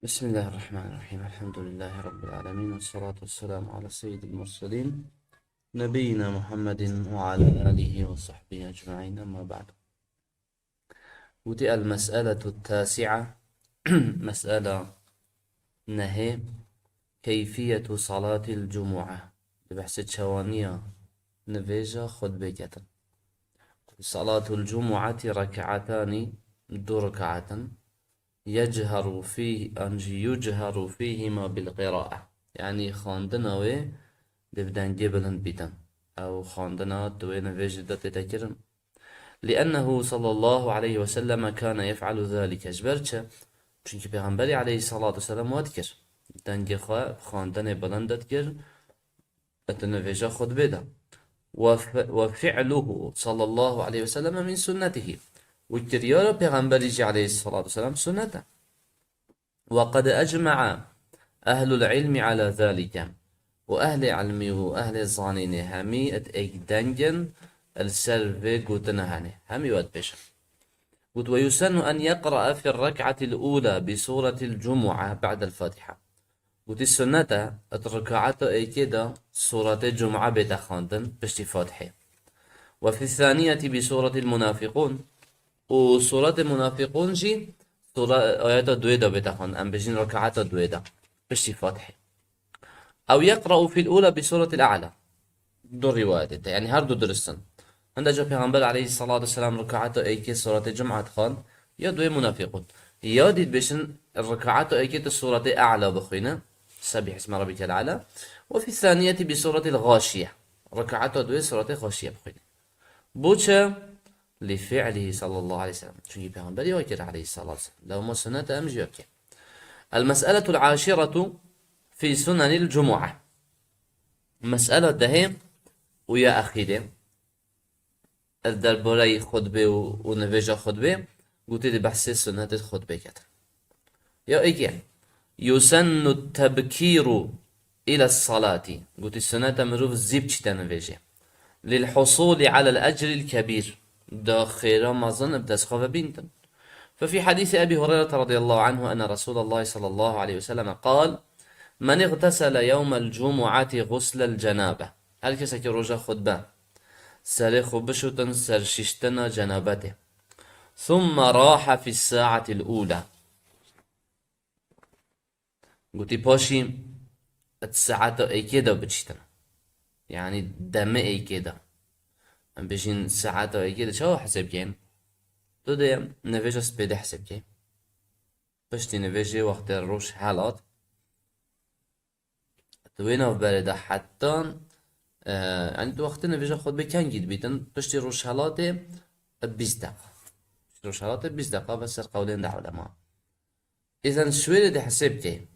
بسم الله الرحمن الرحيم. الحمد لله رب العالمين، والصلاة والسلام على سيد المرسلين نبينا محمد وعلى آله وصحبه أجمعين، أما بعد. ودي المسألة التاسعة مسألة نهي كيفية صلاة الجمعة بحث شوانية نفيجة خد بيكة. صلاة الجمعة ركعتان، دو ركعة، يجهر فيهما بالقراءة، يعني خواندناوي دبدان جبلن بيتن أو خواندنا دوين فيجدة تتكرن، لأنه صلى الله عليه وسلم كان يفعل ذلك جبرتش. çünkü Peygamberi aleyhissalatu vesselam wadkir denge خواندن بلندت كر اتنفيجا خد بدا وفعله صلى الله عليه وسلم من سنته، والكريار Peygamberi عليه الصلاة والسلام سنته. وقد أجمع أهل العلم على ذلك، وأهل علمي وأهل الظانين همي اتأكدنجن السلفي قوتنهاني همي واتبشر. ويسن أن يقرأ في الركعة الأولى بسورة الجمعة بعد الفاتحة. السنة الركعة أي كده سورة الجمعة بتخاندن بشتي فاتحة. وفي الثانية بسورة المنافقون، وسورة المنافقون جي سورة آيات دويدة بتخان أم بجين ركعات دويدة بشتي فاتحة. أو يقرأ في الأولى بسورة الأعلى، دو روايات يعني هردو درستن. عند جا پیغمبر عليه الصلاة والسلام ركعات أيكي سورة الجمعة خان يا دوي منافقون، يا ديد بشن الركعات أيكي سورة أعلى بخينا سبح اسم ربك الأعلى. وفي الثانية بسورة الغاشية، ركعات دوي سورة غاشية بخينا بوشا لفعله صلى الله عليه وسلم، شو پیغمبر يوكر عليه الصلاة والسلام لو ما سنة أمج يوكر. المسألة العاشرة في سنن الجمعة، مسألة دهيم ويا أخي ده درباره خطبه و نویجا خطبه گوته دی بحث سنت خطبه کرد. یا ایگه يسن التبكير إلى الصلاة، قلت السنة مروف زيب چتا نویجه للحصول على الأجر الكبير، دا خيرا مظن بدسخوة بنتا. ففي حديث أبي هريرة رضي الله عنه أن رسول الله صلى الله عليه وسلم قال: من اغتسل يوم الجمعة غسل الجنابة، هل كسك رجا خطبه سر خوبشتن سرششتنا جنابته، ثم راح في الساعة الأولى، قلت باشي الساعة اي كده بتشتن يعني دم اي كده ام بيجين ساعة اي كده شو حسب كين تو ده نفيجا سبيد حسب كين بشتي نفيجي وقت الروش حالات توينا في بلده حتى يعني تو وقت نفيجا خود بكن جد بيتن بشتي روش حالاته 20 دقيقة، روش حالاته 20 دقيقة بس قولين ده علماء. إذا شوية ده حسب كين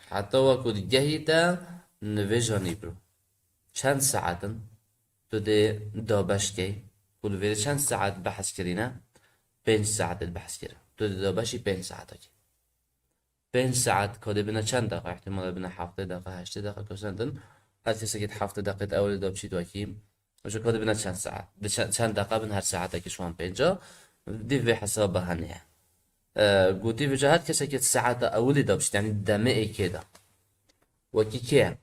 حتى وقت جهيتا نفيجا نيبرو چند ساعتن تو ده دابش کی كل ویره چند ساعت بحث کرینا 5 ساعت البحث کرد تو ده دابشی 5 ساعت کی 5 ساعت کده بنا چند دقیقه احتمال بنا 7 دقیقه 8 دقیقه کسندن هر کسی که 7 دقیقه اول دابشی تو کی وش کده بنا چند ساعت چند دقیقه بنا هر ساعت کی شوان 5 دي في حساب هنيه قوتي في جهات كسي كت ساعات اول دابشت يعني دمئي كده وكي كيه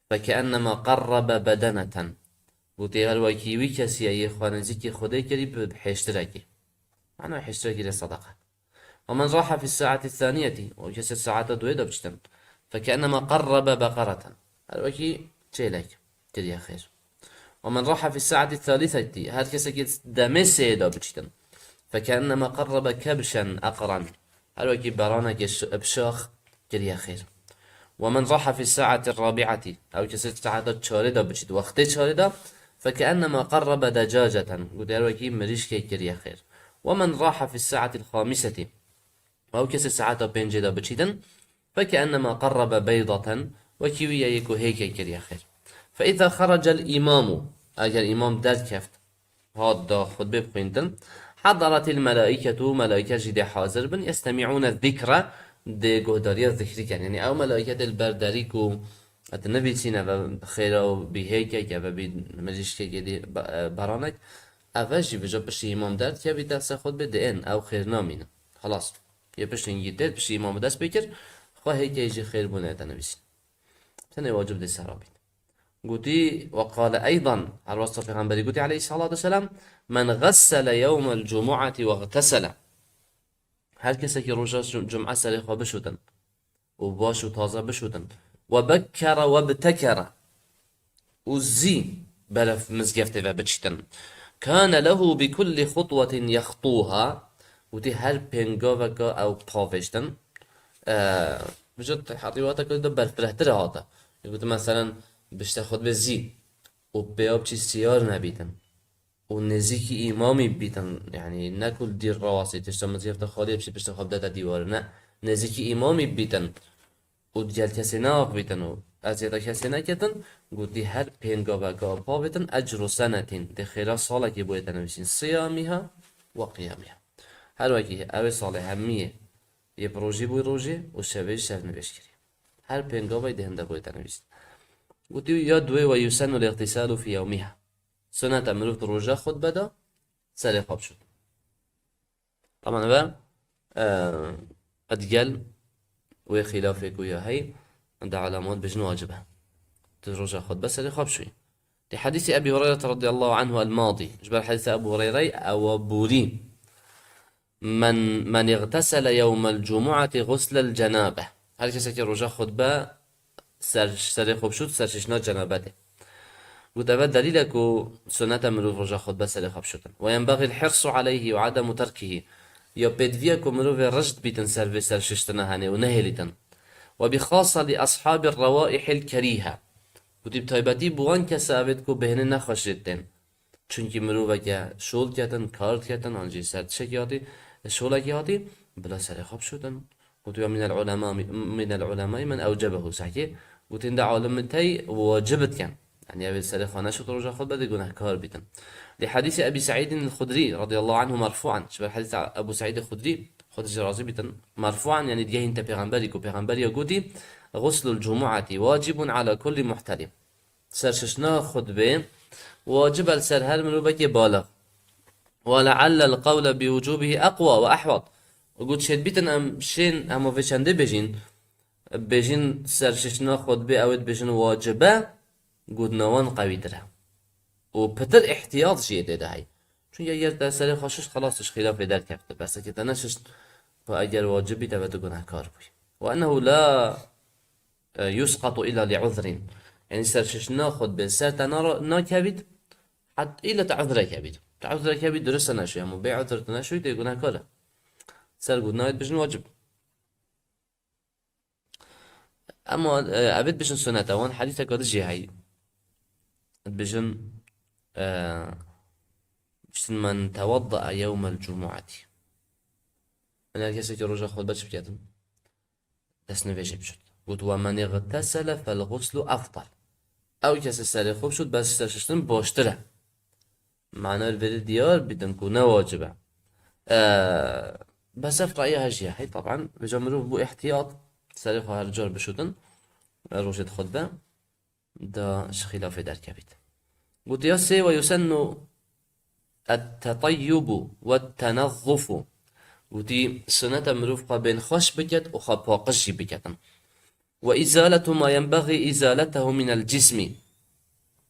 فكأنما قرب بدنة، قوتي هل وكيوي كسي اي خوانزيكي خدي كري بحشتراكي معنى حشتراكي للصدقة. ومن راح في الساعة الثانية وكسي الساعة دويدة بجتن فكأنما قرب بقرة، هل وكي تشيلك كري خير. ومن راح في الساعة الثالثة هل كسي دمسي دا بجتن فكأنما قرب كبشا أقرا، هل وكي برانا بشاخ كري خير. ومن راح في الساعة الرابعة أو كسيت ساعة تشاردة بجد وقت تشاردة فكأنما قرب دجاجة، قدر وكي مريش كي كريا خير. ومن راح في الساعة الخامسة أو كسيت ساعة بنجدة بجدا فكأنما قرب بيضة وكيوية يكو هيك كريا خير. فإذا خرج الإمام، أجل الإمام داد كفت هذا خطبة بخيندن، حضرت الملائكة ملائكة جد حاضر بن يستمعون الذكر دي جهدارية الذكر يعني أو ملائكة البرداريكو النبي سينا بخيرا وبهيك كيف بمجلس كي برانك أفاجي بجاب بشي إمام دارت كيف درس خطبة دين أو خير نامين خلاص يا بشي نجدر بشي إمام درس بكر خواهي كي يجي خير بنا تنبيسين تنه واجب دي سرابين قلتي وقال أيضا على وصف پیغمبری قلتي عليه الصلاة والسلام من غسل يوم الجمعة واغتسل هر کسی که روز جمعه سر خواب بشودن و باش و تازه بشودن و بکر و بتکر و زی برف مزگفته و بچیتن كان له بكل خطوة يخطوها ودي هر بينجوفا أو بافشتن بجد حقيقة كده برف برهتر هذا يقول مثلا باش تاخد بزي و بياب چي سيار نبيتن و نزيكي إمامي بيتن يعني ناكل دير راسي تشتا مزيفتا خالي بشي باش تاخد داتا ديوار نه نزيكي إمامي بيتن و ديال كسي ناق بيتن و أزيدا كسي ناكتن قلت دي هر بينجوفا بافشتن أجر سنة دي خلال صالة كي بويتن بشين صيامها وقيامها هر وكي أوي صالة همية يبروجي بوي روجي و شبه شرم بشكري هر بينجوفا يدهن بويتن بشين قلت يدوي ويسن الاغتسال في يومها سنة مروف روجا خود بدا سري خواب شد طبعا بقى أدقل وخلافك ويا هي عند علامات بجن واجبها تروجا خود بس سري خواب شوي لحديث أبي هريرة رضي الله عنه الماضي جبال حديث أبو هريرة أو بوري من اغتسل يوم الجمعة غسل الجنابة هل كسك روجا خود بقى سري خواب شد سرششنا جنابته وتبع دليلك سنة مروف رجا خود بس خواب شدن وينبغي الحرص عليه وعدم تركه يا بدفيك مروف رشد بيتن سر ششتنا هني ونهلتن وبخاصة لأصحاب الروائح الكريهة وتب تايبتي بوان كسابت كو بهن نخشدن چونكي مروف كا شول كتن كارت كتن انجي سرد شكياتي شول كياتي بلا سر خواب شدن وتبع من العلماء من أوجبه صحيح وتند عالم تي واجبت كان يعني أبي سر خانة شو تروج خود بدي جناه كار بيتن لحديث أبي سعيد الخدري رضي الله عنه مرفوعا شبه حديث أبو سعيد الخدري خد جرازي بيتن مرفوعا يعني ديه انت بيغمبري يقولي غسل الجمعة واجب على كل محترم سرششنا خطبه واجب السر هر مروبك بالغ ولعل القول بوجوبه أقوى وأحوط وقلت شد بيتن أم شين أما في شنده بيجين سرششنا خطبه أود بيجين واجبه قد نوان قوي دره و بتر احتياط جيده ده هاي چون اگر در سر خاشش خلاصش خلاف در كفته بس که تنشش فاگر واجبي تبت گناهكار بي وانه لا يسقط الا لعذر يعني سرشش ناخد بالسر تنا كبيد حتى الى تعذر كبيد درست نشوي اما بي عذر نشوي دي گناهكار سر گناهت بجن واجب اما عبد بجن سنة وان حديثة قد جي هاي بجن من توضأ يوم الجمعة أنا كسيت رجع خود بتش بكتم تسنفيش بشد قلت ومن اغتسل فالغسل أفضل أو كسي سري خوب شد بس سرشتن باشتره معنى الفيديو ديار بدن كونه واجبه بس أفرأيها جيه هي طبعا بجمروف بو احتياط سري خو هرجار بشدن روجة خطبة دا خلاف در كبيت قلت يسي ويسن التطيب والتنظف ودي سنة مروف بين خش بكت وخباقش بكتن وإزالة ما ينبغي إزالته من الجسم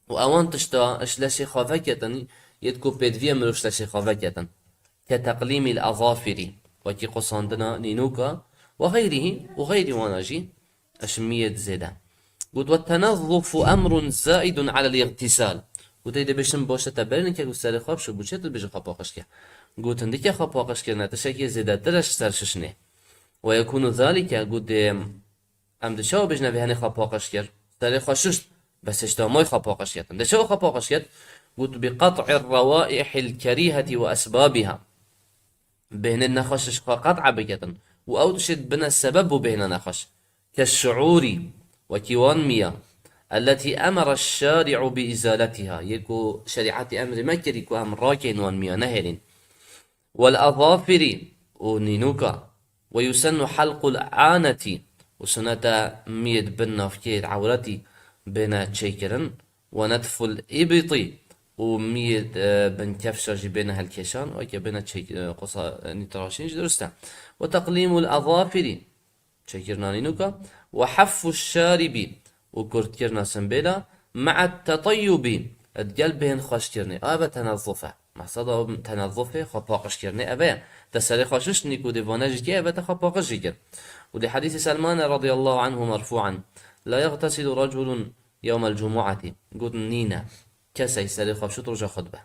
وأوان تشتا اشلاشي خافكتن يدكو بيدفيا مروف شلاشي خافكتن كتقليم الأظافر وكي قصاندنا نينوكا وغير واناجي أشمية زيدا قلت والتنظف أمر زائد على الاغتسال قلت إذا بيشن باشا تبرين که سر خواب شو بوچه تو بيجي خباقش که قلت اندي که خباقش که نتشكي زيادة ترش سرششنه ويكون ذلك قلت ام دشاو بيجنا بهني خباقش كر سر خوشش بس اشتاماي خباقش كتن دشاو خباقش كت قلت بقطع الروائح الكريهة وأسبابها بهن النخشش قطع بكتن وأوتشد بنا السبب بهن نخش كالشعور وكيوان مياه التي أمر الشارع بإزالتها يكو شريعة أمر مكر يكو أمر راكين وانميا نهر والأظافر ونينوكا ويسن حلق العانة وسنة ميد بالنافكير عورتي بين تشيكرن ونتف الإبط وميد بن كفشاجي بين هالكيشان وكي بين قصة نتراشين درستا وتقليم الأظافر شكرنا نوكا، وحف الشارب وكرت كرنا سنبيلا، مع التطيب القلبهن خوش كرني أبا تنظفه مقصده تنظفه خباقش كرني أبا تسري خوشش نيكو ديفاناج كي أبا تخباقش يكر. ولحديث سلمان رضي الله عنه مرفوعا: لا يغتسل رجل يوم الجمعة قد نينا كسي سري خوشت رجا خطبه،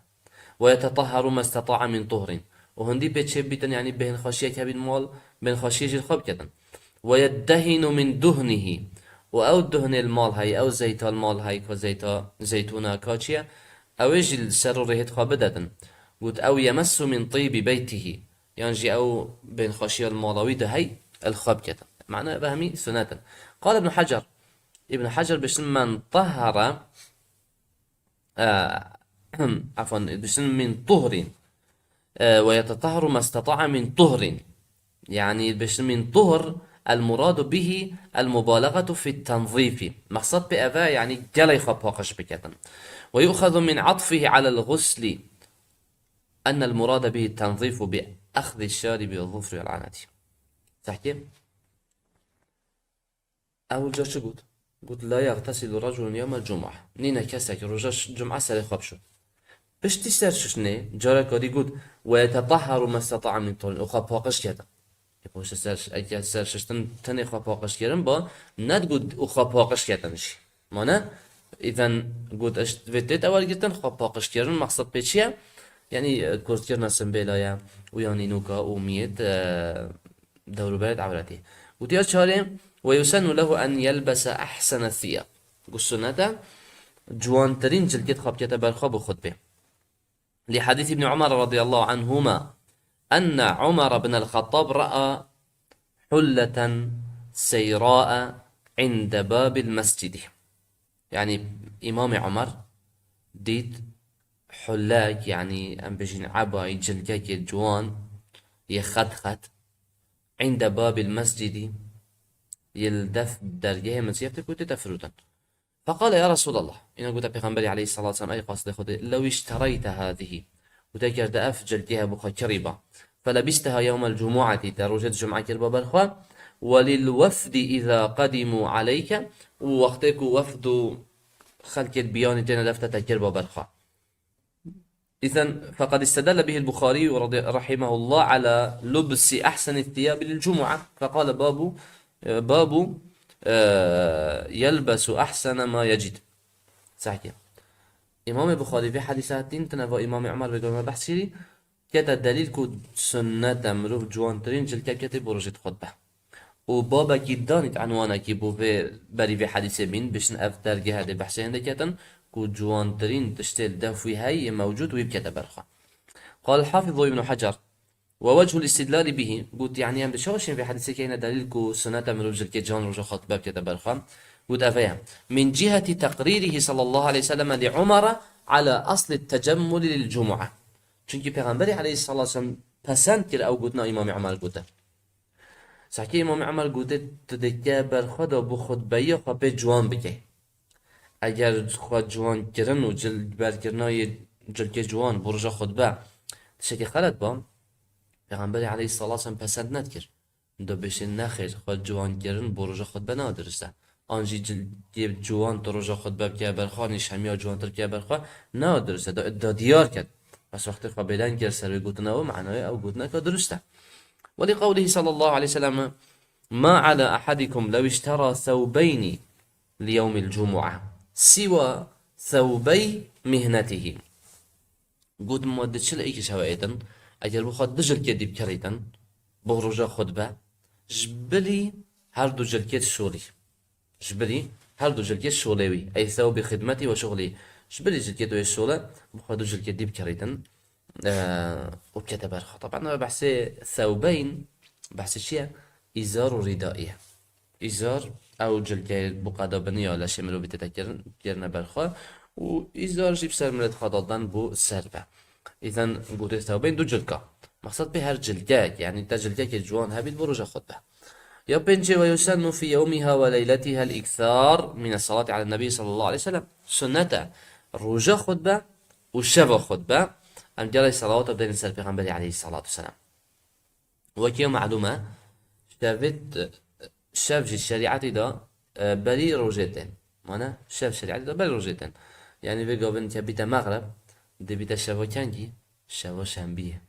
ويتطهر ما استطاع من طهر، وهندي بيتشي بيتن يعني بين خاشية كبين مال بين خاشية الخب كدن، ويدهن من دهنه، وأو دهن المال هاي أو زيت المال هاي كزيتا زيتونة كاتشيا أو يجي السر ريحة خابدة، قلت أو يمس من طيب بيته يعني أو بين خاشية المالوي ده هاي الخب كدن معناه بهمي سنة. قال ابن حجر بسم من طهر عفوا بسم من طهر، ويتطهر ما استطاع من طهر، يعني بسم من طهر المراد به المبالغة في التنظيف، مقصد بأذى يعني جلي خباقش بكتن. ويؤخذ من عطفه على الغسل أن المراد به التنظيف بأخذ الشارب والظفر والعنة. تحكي أول جا شو قلت لا يغتسل رجل يوم الجمعة، نينا كسك رجاش جمعة سري خبشو بشتي سرششني جارة كادي قلت ويتطهر ما استطاع من طهر وخباقش كتن. يبوش سرش اگه سرشتن تنه خواپاقش کردن با ند گود او خواپاقش کردنش مانه اذا گود اشت ودت اول گرتن خواپاقش کردن مقصد به چیه يعني كورت كرنا سنبيلايا ويعني نوكا وميت دور بلد عورته. وديار شارع ويسن له أن يلبس أحسن الثياب قصنته جوان ترين جلكت خبكة برخاب وخطبه، لحديث ابن عمر رضي الله عنهما أن عمر بن الخطاب رأى حلة سيراء عند باب المسجد، يعني إمام عمر ديت حلاك يعني أم بجين عباي جلجاك جوان يخدخد عند باب المسجد يلدف درجه مسيفتك وتتفروتا. فقال يا رسول الله إن قلت بيغنبري عليه الصلاة والسلام أي قصد خذ لو اشتريت هذه وتكر دأف جلجها بخا كريبا فلبستها يوم الجمعة تروجت جمعة كربا برخوا وللوفد إذا قدموا عليك ووقتك وفد خلق البيان تين لفتة كربا برخوا. إذن فقد استدل به البخاري رحمه الله على لبس أحسن الثياب للجمعة، فقال باب يلبس أحسن ما يجد. صحيح. إمام البخاري في حديثاتين تنبأ إمام عمر بقول بحثي كده دليل كود سنة مروف جوان ترين جلك كتب ورجت خطبة وبابا كيدانت عنوانا كي بو في بري في حديث بين بشن أفتر جهاد البحثي عندك كتن كود جوان ترين تشتل دفوي هاي موجود ويبكت برخا. قال الحافظ ابن حجر ووجه الاستدلال به قلت يعني هم بشوشين في حديث كينا دليل كو سنة مروف جلك جان رجت خطبة بكت برخا قلت أفيا من جهة تقريره صلى الله عليه وسلم لعمر على أصل التجمل للجمعة. چونکی پیغمبری علیه الصلاة والسلام پسند کرد او گوتنا امام عمر گوته. سعی امام عمر گوته تدکه بر خدا بو خطبه خود به جوان بگه. اگر خود جوان کردن و جلد برکردنای جلد جوان برجا خطبه شکی خلط با پیغمبری علیه الصلاة والسلام پسند ند کرد. دو بشه نخیر خود جوان کردن برجا خطبه نادرسته. آنجی جلد جوان تو رجا خطبه که برخانش همیا جوان تر که برخان نادرسته. دا دیار کرد. بس وقت قبلان كر سر قوتنا ومعناه أو قوتنا كدرسته. ولقوله صلى الله عليه وسلم ما على أحدكم لو اشترى ثوبين ليوم الجمعة سوى ثوبي مهنته. قد مودة شل أيك شوائدا أجل بخد دجل كدي بكريدا بخرجا خطبة جبلي هر دو جلكيت شغلي جبلي هر دو جلكيت شغلي أي ثوب خدمتي وشغلي جبلي جلكيت ويشغله بخدو جلكيت دي بكريدا وبكتب برخا. طبعا بحث ثوبين بحث شيء إزار وردائية إزار أو جلكيت بقادة بنية ولا شيء ملو بتتكرن كرنا برخا وإزار جيب سر ملت خضضان بو سربة. إذن قلت ثوبين دو جلكا مقصد به هر جلكاك يعني تا جلكاك الجوان هابيت بروجة خطبة. يبنجي ويسن في يومها وليلتها الإكثار من الصلاة على النبي صلى الله عليه وسلم سنة روجة خطبة والشفا خطبة أم جرى الصلوات بدين السلف پیغمبر عليه الصلاة والسلام. وكيو معلومة شاف جي الشريعة دا بري روجيتين مانا شاف شريعة دا بري روجيتين يعني في قابل تبيتا مغرب دي بيتا شافا كانجي شافا شنبيه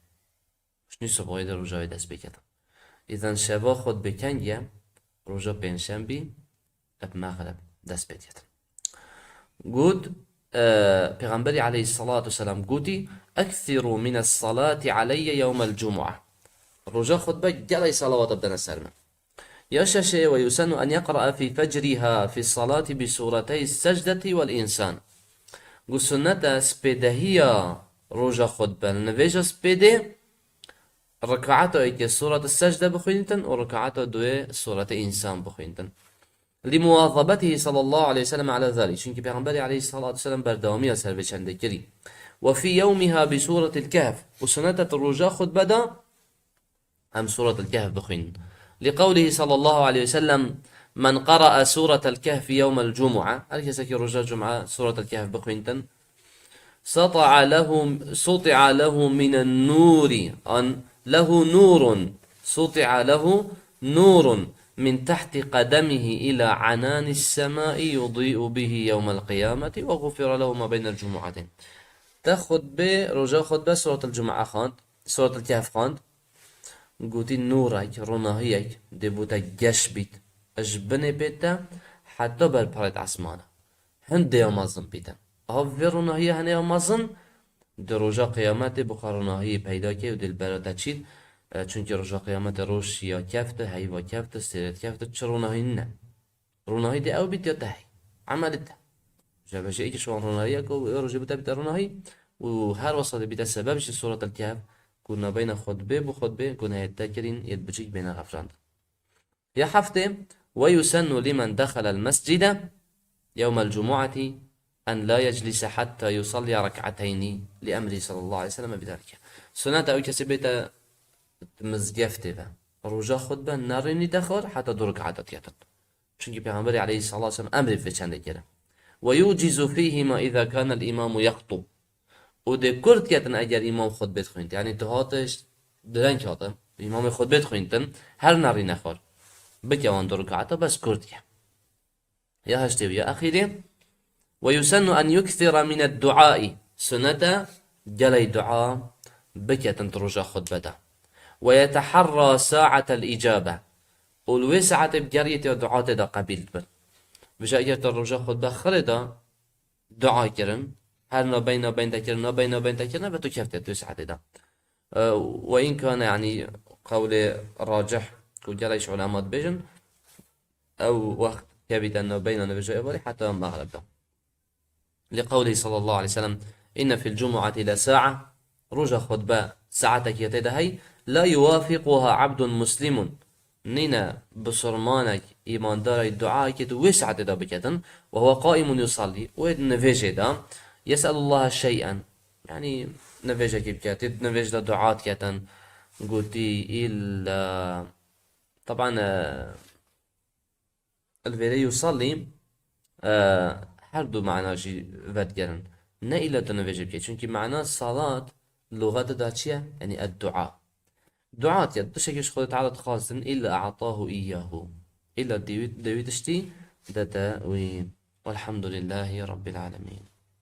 شنو صبغي دا روجاوي دست بكتا إذا شافا خود بكانجي روجا بين شنبي اب مغرب دست بكتا قد پیغمبری عليه الصلاة والسلام قوتي أكثروا من الصلاة علي يوم الجمعة رجاء خطبة جلي صلوات بدنا السلام يششي ويسن أن يقرأ في فجرها في الصلاة بسورتي السجدة والإنسان قل سنة سبيدهية رجاء خطبة نفيجة سبيده ركعته ايكي سورة السجدة بخوينتن وركعته دوي سورة إنسان بخوينتن لمواظبته صلى الله عليه وسلم على ذلك شنك بيغمبري عليه الصلاة والسلام بردوامية سربش عندك كري وفي يومها بسورة الكهف وسنة الرجاء خد بدا أم سورة الكهف بخين لقوله صلى الله عليه وسلم من قرأ سورة الكهف يوم الجمعة أركسك رجاء جمعة سورة الكهف بخينتن سطع له من النور أن له نور سطع له نور من تحت قدمه إلى عنان السماء يضيء به يوم القيامة وغفر له ما بين الجمعتين تاخد رجاء خد سورة الجمعة خاند سورة الكهف خاند قوتي نورك روناهيك دبوتا جش بيت اجبني بيتا حتى بالبرد عسمانة هند يومازن بيتا هاف روناهي هنه يومازن در رجاء قيامت بخار روناهي پیدا که و دل براتا چید چونکه رجاء قيامت روش یا کفته هیوا کفته سیرت کفته چه روناهي نه روناهي دي او بيت یا تهي عملتها جابه شيء شوان روناهي اكو رجاء بيتا روناهي وهر وصل بيتا سببش سورة الكهف كنا بين خطبه بخطبه كنا يتذكرين يتبجيك بين غفراند يا حفته ويسن لمن دخل المسجد يوم الجمعة أن لا يجلس حتى يصلي ركعتين لأمره صلى الله عليه وسلم بذلك سنة أو كسبت مزجفته رجاء خطبه ناريني دخل حتى دو ركعتات يتد چونك پیغمبر عليه الصلاة والسلام أمر في چنده كده ويوجز فيهما إذا كان الإمام يخطب وده كرد كتن اگر امام خطبه خوينت يعني تو هاتش درنگ هاته امام خطبه خوينتن هر ناري نخور بكوان دو ركعته بس كرد يا هشتي يا أخيري ويسن أن يكثر من الدعاء سنة جلي دعاء بكتن ترجع خطبته ويتحرى ساعة الإجابة والوسعة بجرية دعاء دا قبيل بل بجا اگر ترجع خطبه خرده دعاء كرن هر نابين تكرنا بتو كيف تسعة ده وإن كان يعني قول راجح كجريش علامات بيجن أو وقت كبيت نابين نبجا إباري حتى مغرب ده لقوله صلى الله عليه وسلم إن في الجمعة لساعة رجع خطبة ساعتك يتدهي لا يوافقها عبد مسلم نينا بصرمانك إيمان دار الدعاء كتو وسعة ده بكتن وهو قائم يصلي وإذن نفجه ده يسأل الله شيئا يعني نفجه كيف نفجه دعاء كتن قلتي إلا طبعا الفيري يصلي هردو معنا شي فدقرن نا إلا تنفجه كيف چونكي معنا الصلاة لغة دا چيه يعني الدعاء دعاء يد تشكيش خود تعالى خاصا إلا أعطاه إياه إلا ديويتشتي دتا والحمد لله رب العالمين.